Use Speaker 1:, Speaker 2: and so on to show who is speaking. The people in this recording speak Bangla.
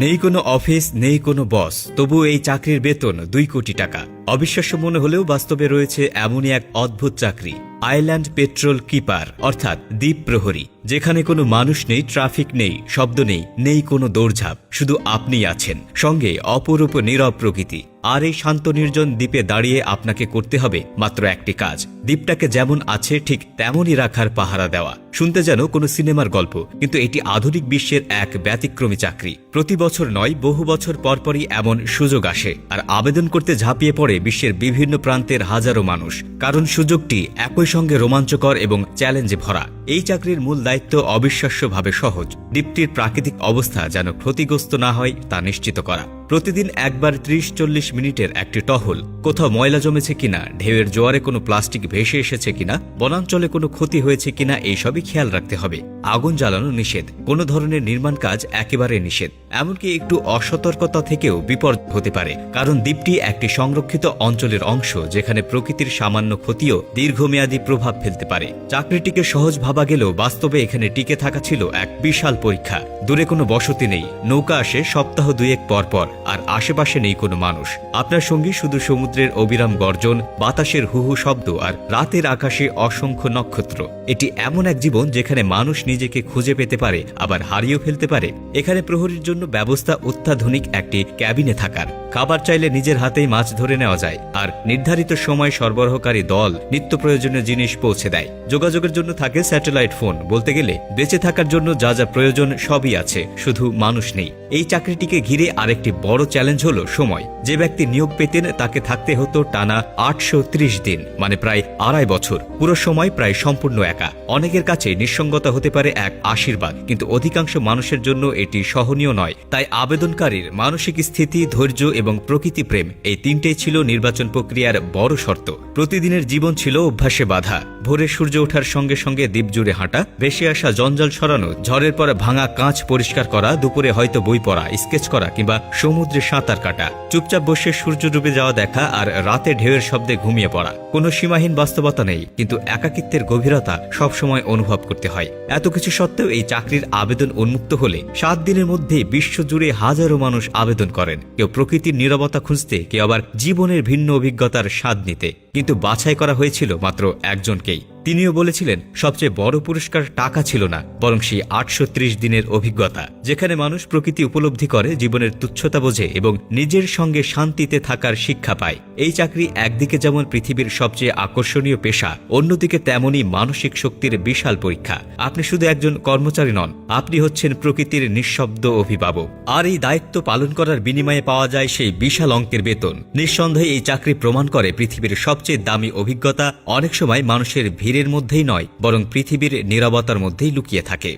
Speaker 1: নেই কোনো অফিস, নেই কোনো বস, তবু এই চাকরির বেতন 2 কোটি টাকা। অবিশ্বাস্য মনে হলেও বাস্তবে রয়েছে এমনই এক অদ্ভুত চাকরি, আইল্যান্ড পেট্রোল কিপার অর্থাৎ দ্বীপ প্রহরী, যেখানে কোনো মানুষ নেই, ট্রাফিক নেই, শব্দ নেই, নেই কোনো দৌড়ঝাঁপ, শুধু আপনিই আছেন, সঙ্গে অপরূপ নীরব প্রকৃতি। আর এই শান্ত নির্জন দ্বীপে দাঁড়িয়ে আপনাকে করতে হবে মাত্র একটি কাজ, দ্বীপটাকে যেমন আছে ঠিক তেমনই রাখার পাহারা দেওয়া। শুনতে যেন কোনো সিনেমার গল্প, কিন্তু এটি আধুনিক বিশ্বের এক ব্যতিক্রমী চাকরি। প্রতি বছর নয়, বহু বছর পরপরই এমন সুযোগ আসে, আর আবেদন করতে ঝাঁপিয়ে পড়ে বিশ্বের বিভিন্ন প্রান্তের হাজারো মানুষ, কারণ সুযোগটি একই সঙ্গে রোমাঞ্চকর এবং চ্যালেঞ্জে ভরা। এই চাকরির মূল দায়িত্ব অবিশ্বাস্যভাবে সহজ, দ্বীপটির প্রাকৃতিক অবস্থা যেন ক্ষতিগ্রস্ত না হয় তা নিশ্চিত করা। প্রতিদিন একবার 30-40 মিনিটের একটি টহল, কোথাও ময়লা জমেছে কিনা, ঢেউয়ের জোয়ারে কোনো প্লাস্টিক ভেসে এসেছে কিনা, বনাঞ্চলে কোনো ক্ষতি হয়েছে কিনা, এইসবই খেয়াল রাখতে হবে। আগুন জ্বালানো নিষেধ, কোনো ধরনের নির্মাণ কাজ একেবারে নিষেধ, এমনকি একটু অসতর্কতা থেকেও বিপদ হতে পারে, কারণ দ্বীপটি একটি সংরক্ষিত অঞ্চলের অংশ, যেখানে প্রকৃতির সামান্য ক্ষতিও দীর্ঘমেয়াদী প্রভাব ফেলতে পারে। চাকরিটিকে সহজ ভাবা গেলেও বাস্তবে এখানে টিকে থাকা ছিল এক বিশাল পরীক্ষা। দূরে কোনো বসতি নেই, নৌকা আসে সপ্তাহ 2-1 পর পর, আর আশেপাশে নেই কোনো মানুষ। আপনার সঙ্গী শুধু সমুদ্রের অবিরাম গর্জন, বাতাসের হুহু শব্দ, আর রাতের আকাশে অসংখ্য নক্ষত্র। এটি এমন এক জীবন যেখানে মানুষ নিজেকে খুঁজে পেতে পারে, আবার হারিয়েও ফেলতে পারে। এখানে প্রহরীর জন্য ব্যবস্থা অত্যাধুনিক একটি ক্যাবিনে থাকার, খাবার চাইলে নিজের হাতেই মাছ ধরে নেওয়া যায়, আর নির্ধারিত সময় সরবরাহকারী দল নিত্য প্রয়োজনীয় জিনিস পৌঁছে দেয়। যোগাযোগের জন্য থাকে স্যাটেলাইট ফোন, বলতে গেলে বেঁচে থাকার জন্য যা যা প্রয়োজন সবই আছে, শুধু মানুষ নেই। এই চাকরিটিকে ঘিরে আরেকটি বড় চ্যালেঞ্জ হলো সময়। যে ব্যক্তি নিয়োগ পেতেন তাকে থাকতে হতো টানা 830 দিন, মানে প্রায় 2.5 বছর, পুরো সময় প্রায় সম্পূর্ণ একা। অনেকের কাছে নিঃসঙ্গতা হতে পারে এক আশীর্বাদ, কিন্তু অধিকাংশ মানুষের জন্য এটি সহনীয় নয়। তাই আবেদনকারীর মানসিক স্থিতি, ধৈর্য এবং প্রকৃতি প্রেম, এই তিনটেই ছিল নির্বাচন প্রক্রিয়ার বড় শর্ত। প্রতিদিনের জীবন ছিল অভ্যাসে বাধা, ভোরে সূর্য ওঠার সঙ্গে সঙ্গে দ্বীপ জুড়ে হাঁটা, ভেসে আসা জঞ্জাল সরানো, ঝড়ের পর ভাঙা কাঁচ পরিষ্কার করা, দুপুরে হয়তো বই পড়া, স্কেচ করা কিংবা সমুদ্রে সাঁতার কাটা, চুপচাপ বসে সূর্য ডুবে যাওয়া দেখা, আর রাতে ঢেউয়ের শব্দে ঘুমিয়ে পড়া। কোনো সীমাহীন বাস্তবতা নেই, কিন্তু একাকিত্বের গভীরতা সবসময় অনুভব করতে হয়। এত কিছু সত্ত্বেও এই চাকরির আবেদন উন্মুক্ত হলে 7 দিনের মধ্যে বিশ্বজুড়ে হাজারো মানুষ আবেদন করেন, কেউ প্রকৃতির নীরবতা খুঁজতে, কেউ আবার জীবনের ভিন্ন অভিজ্ঞতার স্বাদ নিতে। কিন্তু বাছাই করা হয়েছিল মাত্র একজনকেই। তিনিও বলেছিলেন সবচেয়ে বড় পুরস্কার টাকা ছিল না, বরং সেই 830 দিনের অভিজ্ঞতা, যেখানে মানুষ প্রকৃতি উপলব্ধি করে, জীবনের তুচ্ছতা বোঝে এবং নিজের সঙ্গে শান্তিতে থাকার শিক্ষা পায়। এই চাকরি একদিকে যেমন পৃথিবীর সবচেয়ে আকর্ষণীয় পেশা, অন্যদিকে তেমনই মানসিক শক্তির বিশাল পরীক্ষা। আপনি শুধু একজন কর্মচারী নন, আপনি হচ্ছেন প্রকৃতির নিঃশব্দ অভিভাবক। আর এই দায়িত্ব পালন করার বিনিময়ে পাওয়া যায় সেই বিশাল অঙ্কের বেতন। নিঃসন্দেহে এই চাকরি প্রমাণ করে পৃথিবীর সবচেয়ে দামি অভিজ্ঞতা অনেক সময় মানুষের ভিড়ের মধ্যেই নয়, বরং পৃথিবীর নীরবতার মধ্যেই লুকিয়ে থাকে।